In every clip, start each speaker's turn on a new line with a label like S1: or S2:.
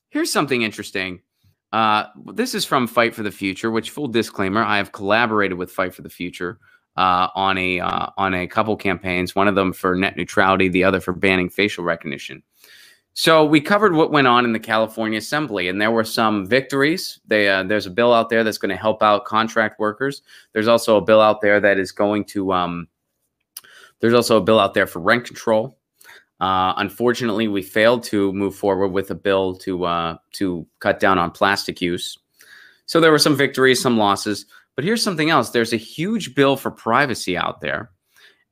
S1: Here's something interesting. This is from Fight for the Future, which, full disclaimer, I have collaborated with Fight for the Future on a couple campaigns. One of them for net neutrality, the other for banning facial recognition. So we covered what went on in the California Assembly, and there were some victories. There's a bill out there that's going to help out contract workers. There's also a bill out there that is going to. There's also a bill out there for rent control. Unfortunately, we failed to move forward with a bill to cut down on plastic use. So there were some victories, some losses. But here's something else. There's a huge bill for privacy out there.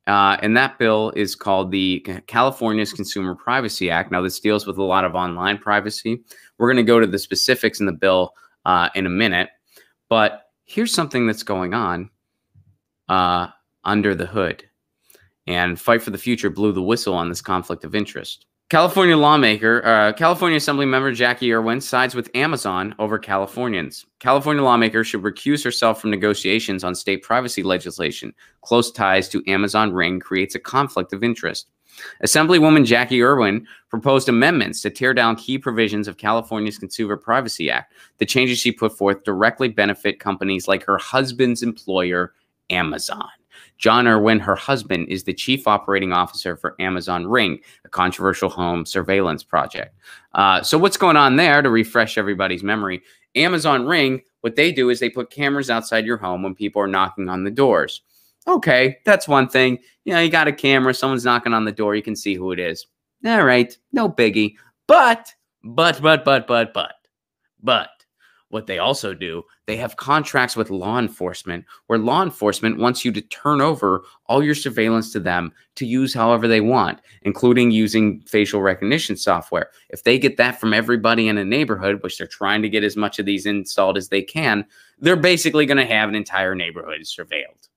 S1: And that bill is called the California's Consumer Privacy Act. Now, this deals with a lot of online privacy. We're going to go to the specifics in the bill in a minute. But here's something that's going on under the hood. And Fight for the Future blew the whistle on this conflict of interest. California Assembly member Jackie Irwin sides with Amazon over Californians. California lawmaker should recuse herself from negotiations on state privacy legislation. Close ties to Amazon Ring creates a conflict of interest. Assemblywoman Jackie Irwin proposed amendments to tear down key provisions of California's Consumer Privacy Act. The changes she put forth directly benefit companies like her husband's employer, Amazon. John Irwin, her husband, is the chief operating officer for Amazon Ring, a controversial home surveillance project. So what's going on there, to refresh everybody's memory? Amazon Ring, what they do is they put cameras outside your home when people are knocking on the doors. Okay, that's one thing. You know, you got a camera, someone's knocking on the door, you can see who it is. All right, no biggie. But, what they also do, they have contracts with law enforcement where law enforcement wants you to turn over all your surveillance to them to use however they want, including using facial recognition software. If they get that from everybody in a neighborhood, which they're trying to get as much of these installed as they can, they're basically going to have an entire neighborhood surveilled.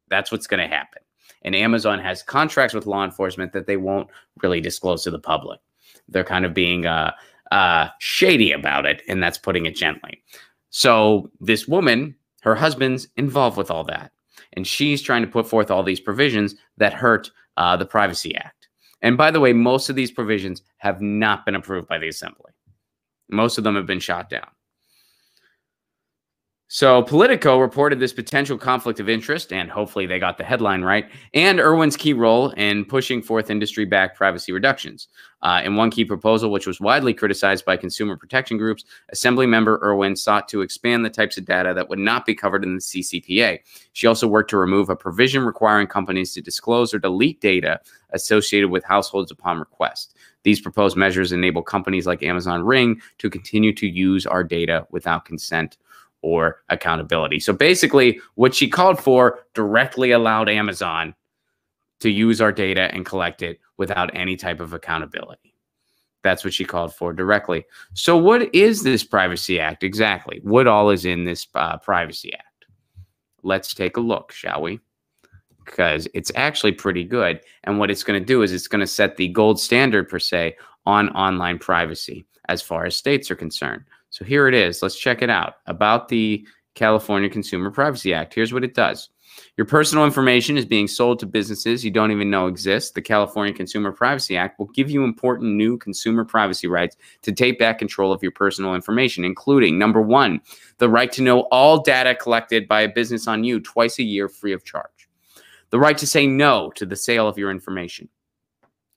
S1: That's what's going to happen. And Amazon has contracts with law enforcement that they won't really disclose to the public. They're kind of being shady about it, and that's putting it gently. So this woman, her husband's involved with all that, and she's trying to put forth all these provisions that hurt the Privacy Act. And by the way, most of these provisions have not been approved by the Assembly. Most of them have been shot down. So Politico reported this potential conflict of interest, and hopefully they got the headline right, and Irwin's key role in pushing forth industry-backed privacy reductions. In one key proposal, which was widely criticized by consumer protection groups, Assemblymember Irwin sought to expand the types of data that would not be covered in the CCPA. She also worked to remove a provision requiring companies to disclose or delete data associated with households upon request. These proposed measures enable companies like Amazon Ring to continue to use our data without consent or accountability. So basically, what she called for directly allowed Amazon to use our data and collect it without any type of accountability. That's what she called for directly. So what is this Privacy Act exactly? What all is in this Privacy Act? Let's take a look, shall we? Because it's actually pretty good. And what it's going to do is it's going to set the gold standard, per se, on online privacy as far as states are concerned. So here it is. Let's check it out. About the California Consumer Privacy Act. Here's what it does. Your personal information is being sold to businesses you don't even know exist. The California Consumer Privacy Act will give you important new consumer privacy rights to take back control of your personal information, including, number one, the right to know all data collected by a business on you twice a year free of charge. The right to say no to the sale of your information.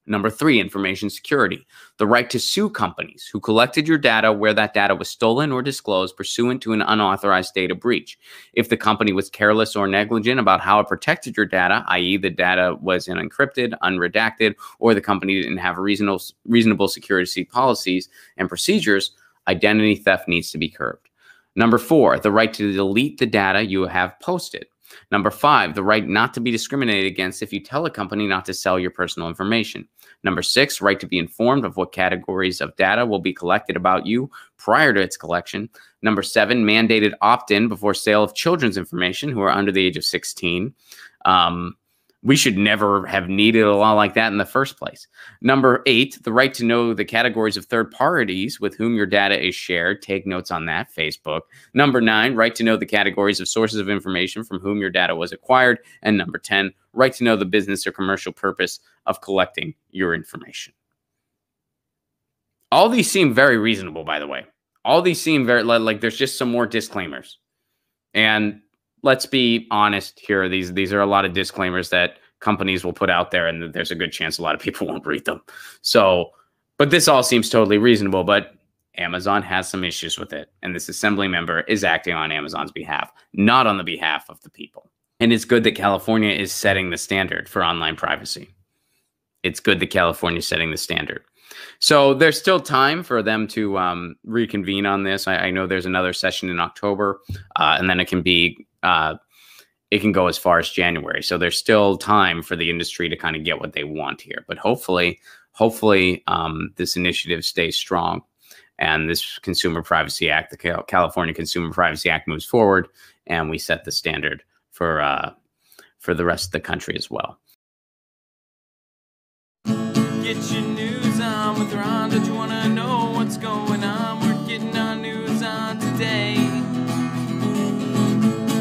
S1: Number three, information security. The right to sue companies who collected your data where that data was stolen or disclosed pursuant to an unauthorized data breach. If the company was careless or negligent about how it protected your data, i.e. the data was unencrypted, unredacted, or the company didn't have reasonable security policies and procedures, identity theft needs to be curbed. Number four, the right to delete the data you have posted. Number five, the right not to be discriminated against if you tell a company not to sell your personal information. Number six, right to be informed of what categories of data will be collected about you prior to its collection. Number seven, mandated opt-in before sale of children's information who are under the age of 16. We should never have needed a law like that in the first place. Number eight, the right to know the categories of third parties with whom your data is shared. Take notes on that, Facebook. Number nine, right to know the categories of sources of information from whom your data was acquired. And number 10, right to know the business or commercial purpose of collecting your information. All these seem very reasonable, by the way. All these seem very like there's just some more disclaimers. And let's be honest here. These are a lot of disclaimers that companies will put out there, and there's a good chance a lot of people won't read them. So, but this all seems totally reasonable. But Amazon has some issues with it, and this assembly member is acting on Amazon's behalf, not on the behalf of the people. And it's good that California is setting the standard for online privacy. It's good that California is setting the standard. So there's still time for them to reconvene on this. I know there's another session in October, and then it can go as far as January. So there's still time for the industry to kind of get what they want here. But hopefully, this initiative stays strong, and this Consumer Privacy Act, the California Consumer Privacy Act, moves forward, and we set the standard for the rest of the country as well.
S2: Get your news on with Ron. Don't you want to know what's going on? We're getting our news on today.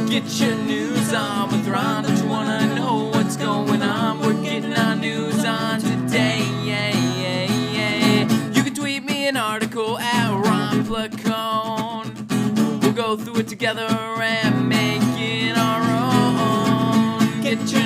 S2: Get your news on with Ron. Don't you want to know what's going on? We're getting our news on today. You can tweet me an article at Ron Placone. We'll go through it together and make it our own. Get your